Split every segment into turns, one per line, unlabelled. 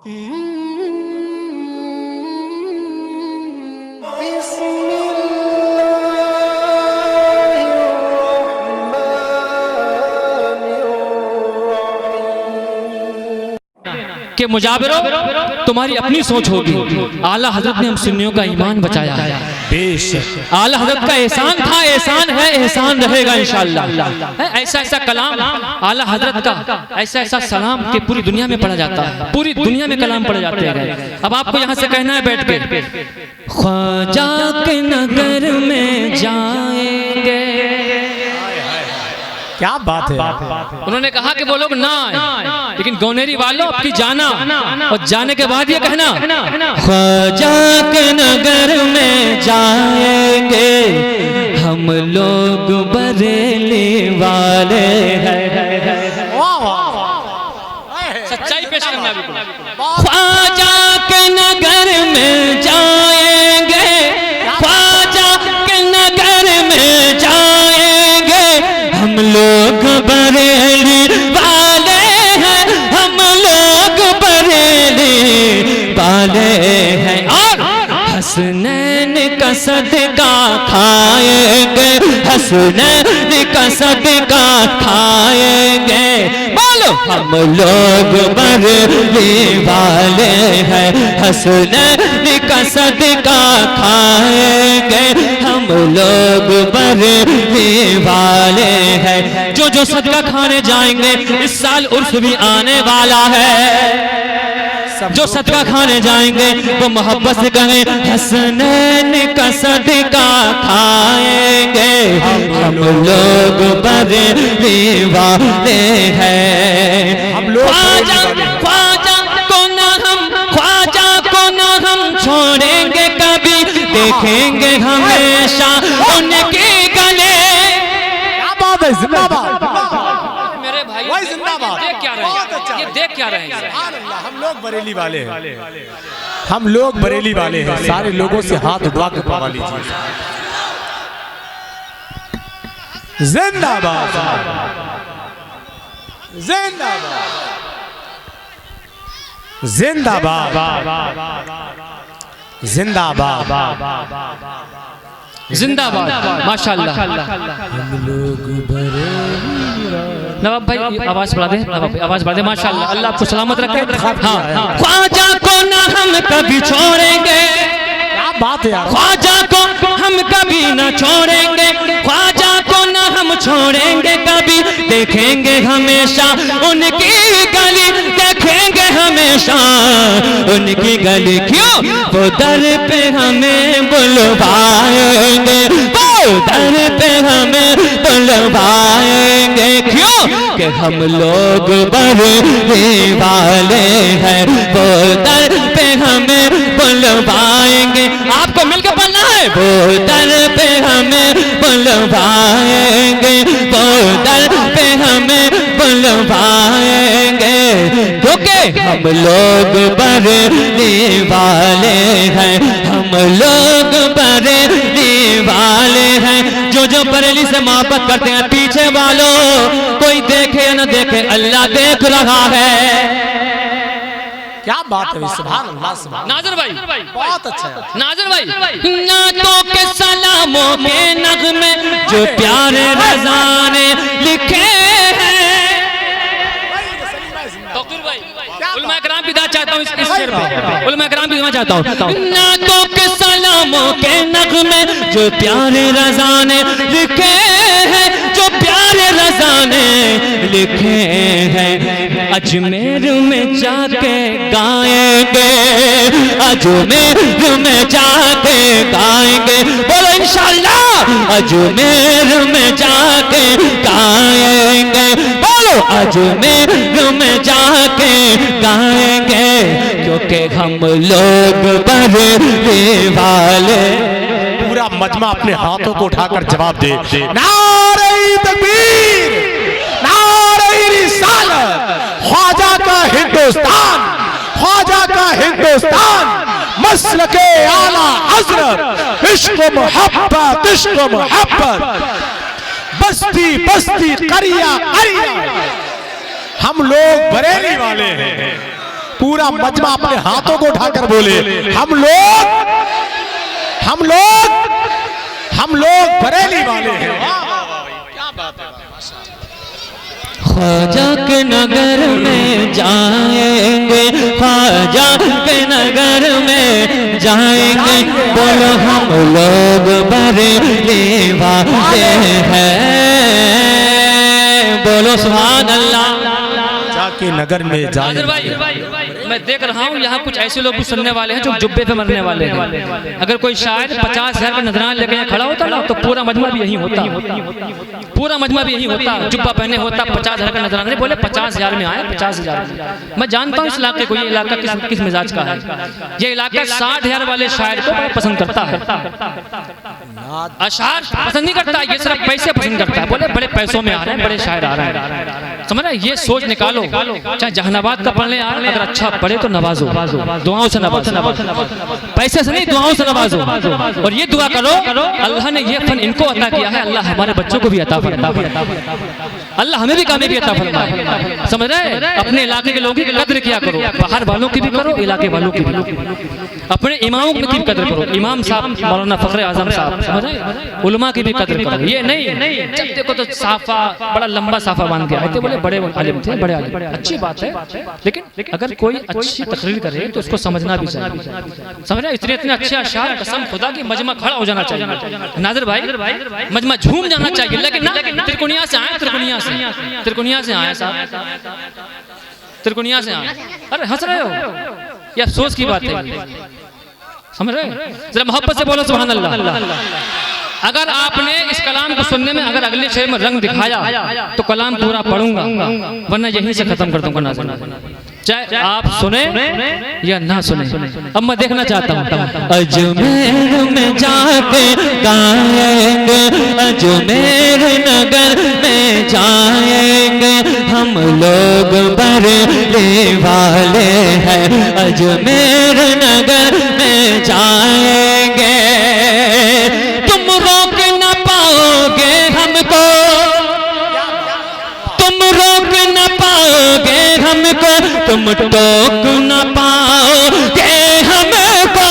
कि मुजाबिरो तुम्हारी अपनी सोच होगी। आला हजरत ने हम सुन्नियों का ईमान बचाया है। बेशक आला हजरत का एहसान था, एहसान है, एहसान रहेगा इंशाअल्लाह। ऐसा ऐसा कलाम आला हजरत का, ऐसा ऐसा सलाम कि पूरी दुनिया में पढ़ा जाता है, पूरी दुनिया में कलाम पढ़े जाते हैं। अब आपको यहाँ से कहना है बैठ के, ख्वाजा के नगर में जाएंगे।
क्या बात है।
उन्होंने कहा कि वो लोग ना आए, लेकिन गौनेरी वालों आपकी जाना, और जाने के बाद ये कहना, ख्वाजा के नगर में जाएंगे हम लोग बरेली वाले हैं। सच्चाई पेश करना भी, ख्वाजा के नगर में जाएंगे, ख्वाजा के नगर में जाएंगे हम लोग बरेली वाले हैं, हम लोग बरेली वाले हैं। और हसनैन का सदका खाएंगे, हसनैन का सदका खाएंगे। बोलो हम लोग बरेली वाले हैं, हसनैन का सदका खाएंगे हम लोग बरेली वाले हैं। जो जो सदका खाने जाएंगे, इस साल उर्स भी आने वाला है, जो सदका खाने जाएंगे वो मोहब्बत से कहें हसनैन का सदका खाएंगे हम लोग बरेली वाले हैं। ख्वाजा ख्वाजा को न हम, ख्वाजा को न हम छोड़ेंगे कभी, देखेंगे हमेशा उनके गले।
क्या बात है, जिंदाबाद
मेरे भाई,
जिंदाबाद।
देख क्या रहे हैं, ये देख क्या रहे हैं।
हम लोग बरेली वाले हैं, हम लोग बरेली वाले हैं। सारे लोगों से हाथ उठवा के पढ़वा लीजिए। जिंदाबाद जिंदाबाद जिंदाबाद जिंदाबाद
जिंदाबाद माशाअल्लाह। नवाब भाई आवाज बढ़ा दे, नवाब भाई आवाज बढ़ा दे। माशाअल्लाह, अल्लाह आपको सलामत रखे। हाँ, ख्वाजा को ना हम कभी छोड़ेंगे।
क्या बात है यार,
ख्वाजा को हम कभी ना छोड़ेंगे, ख्वाजा को ना हम छोड़ेंगे कभी, देखेंगे हमेशा उनकी गली, देखेंगे हमेशा उनकी गली। क्यों? वो दर पे हमें बुलवाएंगे, वो दर पे हमें बुलवाएंगे। क्यों? कि हम लोग बरेली वाले हैं, वो दर पे हमें बुलवाएंगे। आपको मिलकर पढ़ना है, वो दर पे हमें बुलवाएंगे, वो दर पे हमें बुलवाएंगे, क्योंकि हम लोग बरेली वाले हैं, हम लोग बरेली वाले हैं। जो जो बरेली से मोहब्बत करते हैं, पीछे वालों कोई देखे या न देखे, अल्लाह देख रहा है।
क्या बात है, सुभान अल्लाह, सुभान।
नाज़िर भाई
बहुत अच्छा है।
नाज़िर भाई, नातों के सलामों के नगमे जो प्यारे रज़ा ने लिखे हैं। उलमा कराम भी दा चाहता हूँ इस शेर पे, उलमा कराम भी चाहता हूँ। नातों के सलामों के नगमे जो प्यारे रज़ा ने लिखे हैं, जो प्यारे रज़ा ने लिखे हैं, अजमेर में जाके गाएंगे, अजमेर में जाके गाएंगे। बोलो इंशाअल्लाह, अजमेर में जाके गाएंगे। बोलो अजमेर में जाके गाएंगे, क्योंकि हम लोग बरेली वाले।
पूरा मजमा अपने हाथों को उठाकर जवाब दे, नारे तकबीर, नारे रिसालत। ख्वाजा का हिंदुस्तान, ख्वाजा का हिंदुस्तान, मसलके आला हजरत, इश्क मोहब्बत, इश्क मोहब्बत, बस्ती बस्ती करिया करिया। हम लोग बरेली वाले हैं, पूरा मजमा अपने हाथों को उठाकर बोले, हम लोग बरेली वाले हैं। क्या बात है।
ख्वाजा के नगर में जाएंगे, ख्वाजा के नगर में जाएंगे, बोलो हम लोग बरेली वाले हैं, बोलो सुभान अल्लाह।
के नगर में जाए।
भाई मैं देख रहा हूँ यहाँ कुछ ऐसे लोग भी सुनने वाले हैं जो जुब्बे पे मरने वाले हैं। अगर कोई शायर 50,000 का नजराना लेके यहाँ खड़ा होता ना तो पूरा मजमा भी यही होता, पूरा मजमा भी यही होता, जुब्बा पहने होता, 50,000 का नजराना नहीं बोले 50,000 में आए 50,000। मैं जानता हूँ इस इलाके को, ये इलाका किस मिजाज का है। ये इलाका 60,000 वाले शायर को बहुत पसंद करता है, अशार पसंद नहीं करता, ये सिर्फ पैसे पसंद करता है। बोले बड़े पैसों में आ रहे हैं, बड़े शायर आ रहे हैं, समझ रहे। ये सोच निकालो, चाहे जहानाबाद का पढ़ने आ रहे, अगर अच्छा पढ़े तो नवाजो, दुआओं से नवाजो, पैसे से नहीं दुआओं से नवाजो। और ये दुआ करो अल्लाह ने ये फन इनको अता किया है, अल्लाह हमारे बच्चों को भी अता फरमाए, अल्लाह हमें भी कामयाबी अता फरमाए। समझ रहे। अपने इलाके के लोगों की कद्र किया करो, बाहर वालों की भी करो, इलाके वालों की भी, अपने इमामों की भी कद्र करो। इमाम साहब मौलाना फखरे आजम साहब, समझ रहे, उलमा की भी कद्र करो। ये नहीं जब देखो तो साफा, बड़ा लंबा साफा बांध के आए थे, बोले बड़े आलिम थे, बड़े आलिम, अच्छी बात है, लेकिन अगर कोई अच्छी तकरीर करे तो उसको समझना भी चाहिए। समझ रहे। इतने अच्छे अशार, कसम खुदा की मजमा खड़ा हो जाना चाहिए। नाज़िर भाई मजमा झूम जाना चाहिए। लेकिन ना त्रिकुनिया से आए, त्रिकुनिया से आए साहब, त्रिकुनिया से आए। अरे हंस रहे हो, ये अफसोस की बात है। समझ रहे। जरा मोहब्बत से बोलो सुभान अल्लाह। अगर आपने इस कलाम को सुनने में अगर अगले शेर में रंग दिखाया तो कलाम पूरा पढ़ूंगा, वरना यहीं से खत्म कर दूंगा। नाज़िर चाहे आप सुने या ना सुने। अब मैं देखना चाहता हूँ। अजमेर में जाके गाएंगे, अजमेर नगर में जाएंगे, हम लोग बरेली वाले हैं, अजमेर नगर में जाएंगे। तुम रोक न पाओगे हमको, तुम रोक न पाओगे हमको, तुम टोक न पाओगे हमको,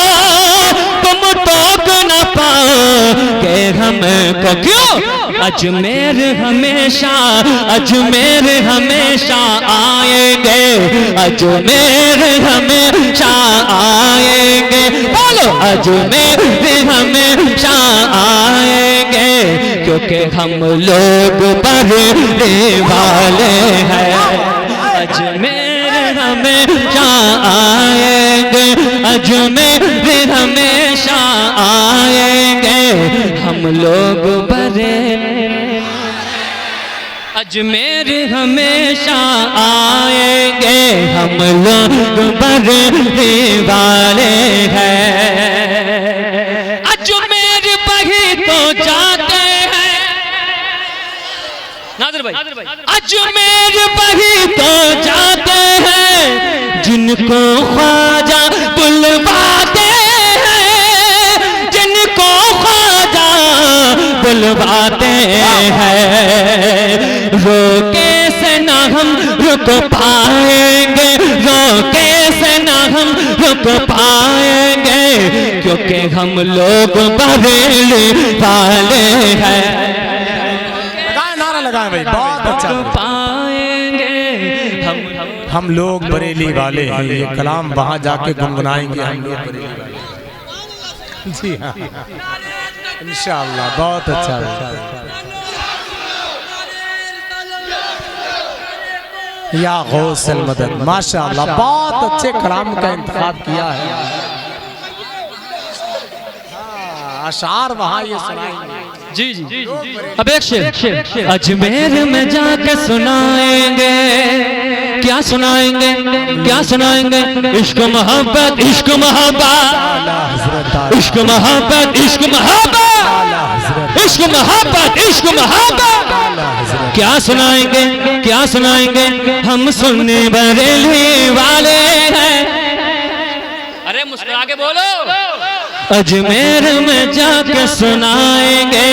तुम टोक न पाओगे हमको। क्यों? अजमेर हमेशा, अजमेर हमेशा आएंगे, अजमेर हमेशा आएंगे, बोलो अजमेर हमेशा आएंगे, क्योंकि हम लोग बरेली वाले हैं। अजमेर हमेशा आएंगे, अजमेर हमेशा आएंगे, हम लोग बरेली, अजमेर हमेशा आएंगे, हम लोग बरेली वाले हैं। अजमेर बही तो जाते हैं नाज़िर भाई, अजमेर बही तो जाते हैं, जिनको ख्वाजा बुलवाते हैं, जिनको ख्वाजा बुलवाते हैं। रोके से ना हम रुक पाएंगे, रोके से ना हम रुक पाएंगे, क्योंकि हम लोग बरेली वाले हैं।
नारा लगाए भाई, बहुत अच्छा।
पाएंगे
हम लोग बरेली वाले हैं, ये कलाम वहां जाके गुनगुनाएंगे हम लोग बरेली वाले। जी हाँ, इंशाअल्लाह बहुत अच्छा। या गौसल मदद, माशाअल्लाह बहुत अच्छे कलाम का इंतखाब किया है। अशार वहाँ ये सुनाएंगे।
जी। अब एक शेर अजमेर में जाके सुनाएंगे, क्या सुनाएंगे, क्या सुनाएंगे? इश्क मोहब्बत, इश्क मोहब्बत, इश्क मोहब्बत, इश्क मोहब्बत, इश्क मोहब्बत, इश्क मोहब्बत। क्या सुनाएंगे, क्या सुनाएंगे? हम सुनने बरेली वाले हैं। अरे मुस्कुरा के बोलो, अजमेर में जाके सुनाएंगे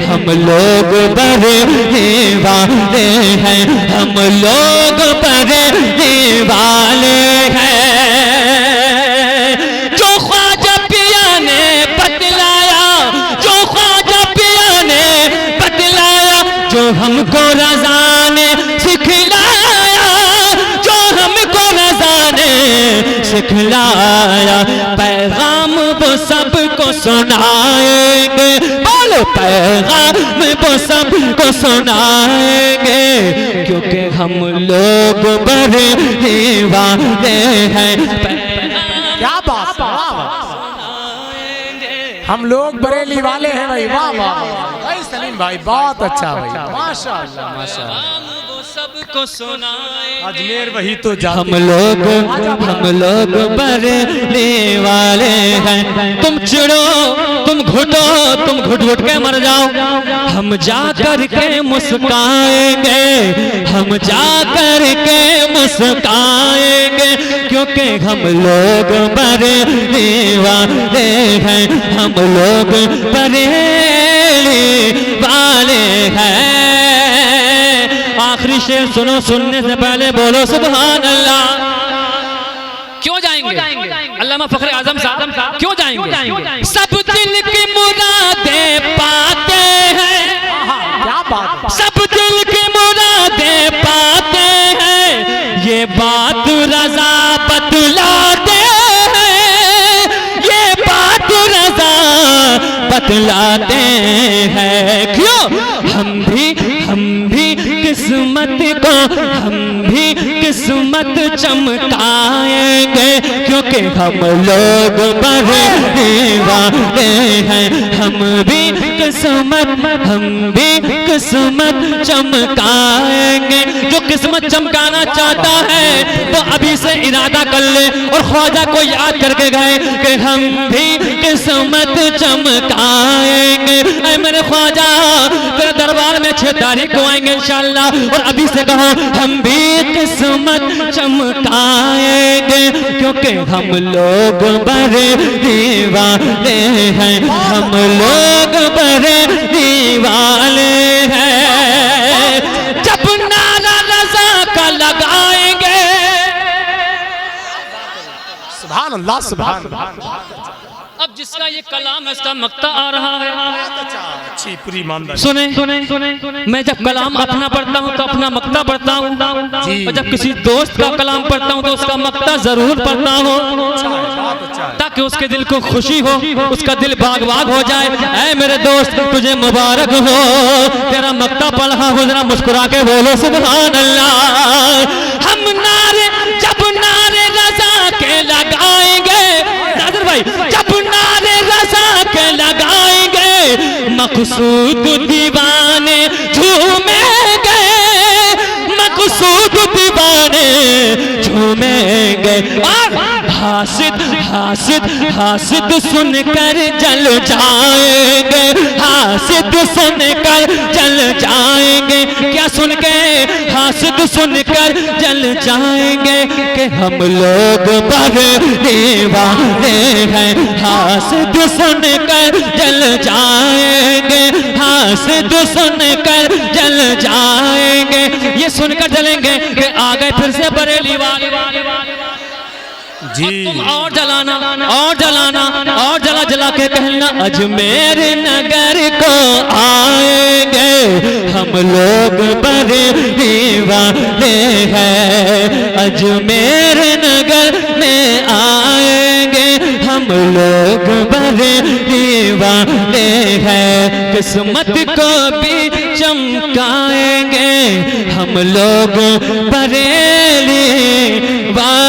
हम लोग बरने वाले हैं, हम लोग बरने वाले हैं। जो ख्वाजा पिया ने बतलाया, जो ख्वाजा पिया ने बतलाया, जो हमको रज़ा ने सिखलाया, जो हमको रज़ा ने सिखलाया, पैगाम वो सबको सुनाएंगे। बोलो पैगाम वो सबको सुनाएंगे, क्योंकि हम लोग बरने वाले हैं।
क्या बात, हम लोग बरेली वाले हैं भाई। वाह वाह भाई सलीम भाई, बहुत अच्छा भाई, माशाअल्लाह माशाअल्लाह।
सबको सुनाएंगे
अजमेर वही तो जाते।
हम लोग बरने वाले हैं। तुम चिड़ो, तुम घुटो, तुम घुट घुट के मर जाओ, हम जा कर के मुस्काएंगे, हम जा कर के मुस्काएंगे, क्योंकि हम लोग बरने वाले हैं, हम लोग बरेली वाले हैं। आखिरी शेर सुनो, सुनने से पहले बोलो सुभान अल्लाह। क्यों जाएंगे अल्लामा फखरे आजम साहब, क्यों जाएंगे? सब दिल की मुरादें पाते हैं,
क्या बात,
सब दिल की मुरादें पाते हैं, ये बात रज़ा बतलाते हैं, ये बात रज़ा बतलाते हैं। क्यों? हम भी किस्मत को, हम भी किस्मत चमकाएंगे, क्योंकि हम लोग बरने वाले हैं, हम भी किस्मत चमकाएंगे। जो किस्मत चमकाना चाहता है तो अभी से इरादा कर ले और ख्वाजा को याद करके गए कि हम भी किस्मत चमकाएंगे। ऐ मेरे ख्वाजा तेरे दरबार में 6 तारीख को आएंगे इंशाअल्लाह, और अभी से कहो हम भी किस्मत चमकाएंगे, क्योंकि हम लोग बरने वाले हैं, हम लोग बरने वाले हैं। जब नारा रज़ा का लगाएंगे,
सुभान अल्लाह सुभान अल्लाह।
अब जिसका ये कलाम है उसका मक्ता आ रहा है।
अच्छी पूरी ईमानदारी।
सुने, मैं जब कलाम अपना पढ़ता हूँ तो अपना मक्ता पढ़ता हूँ, और जब किसी दोस्त का कलाम पढ़ता हूँ तो उसका मक्ता जरूर पढ़ता हूँ, ताकि उसके दिल को खुशी हो, उसका दिल बाग बाग हो जाए। ऐ मेरे दोस्त तुझे मुबारक हो, तेरा मक्ता पढ़ा हो, जरा मुस्कुरा के बोलो सुभान अल्लाह। हम नारे जब नारे रज़ा के लगाएंगे, नाज़िर भाई, जब नारे रज़ा के लगाएंगे, मक़सूद दीवाने झूमेंगे, मक़सूद दीवाने झूमेंगे, और हासिद सुनकर जल जाएंगे, हासिद सुनकर जल जाएंगे। क्या सुन के? हासिद सुनकर जल जाएंगे कि हम लोग बरने वाले हैं, हासिद सुनकर जल जाएंगे, हासिद सुनकर जल जाएंगे। ये सुनकर जलेंगे कि आ गए फिर से बरेली वाले जी। तुम और जलाना और जलाना और जला जला के कहना अजमेर नगर को आएंगे, हम लोग बरने वाले हैं, अजमेर नगर में आएंगे, हम लोग बरने वाले हैं। किस्मत को भी चमकाएंगे, हम लोग बरेली वाले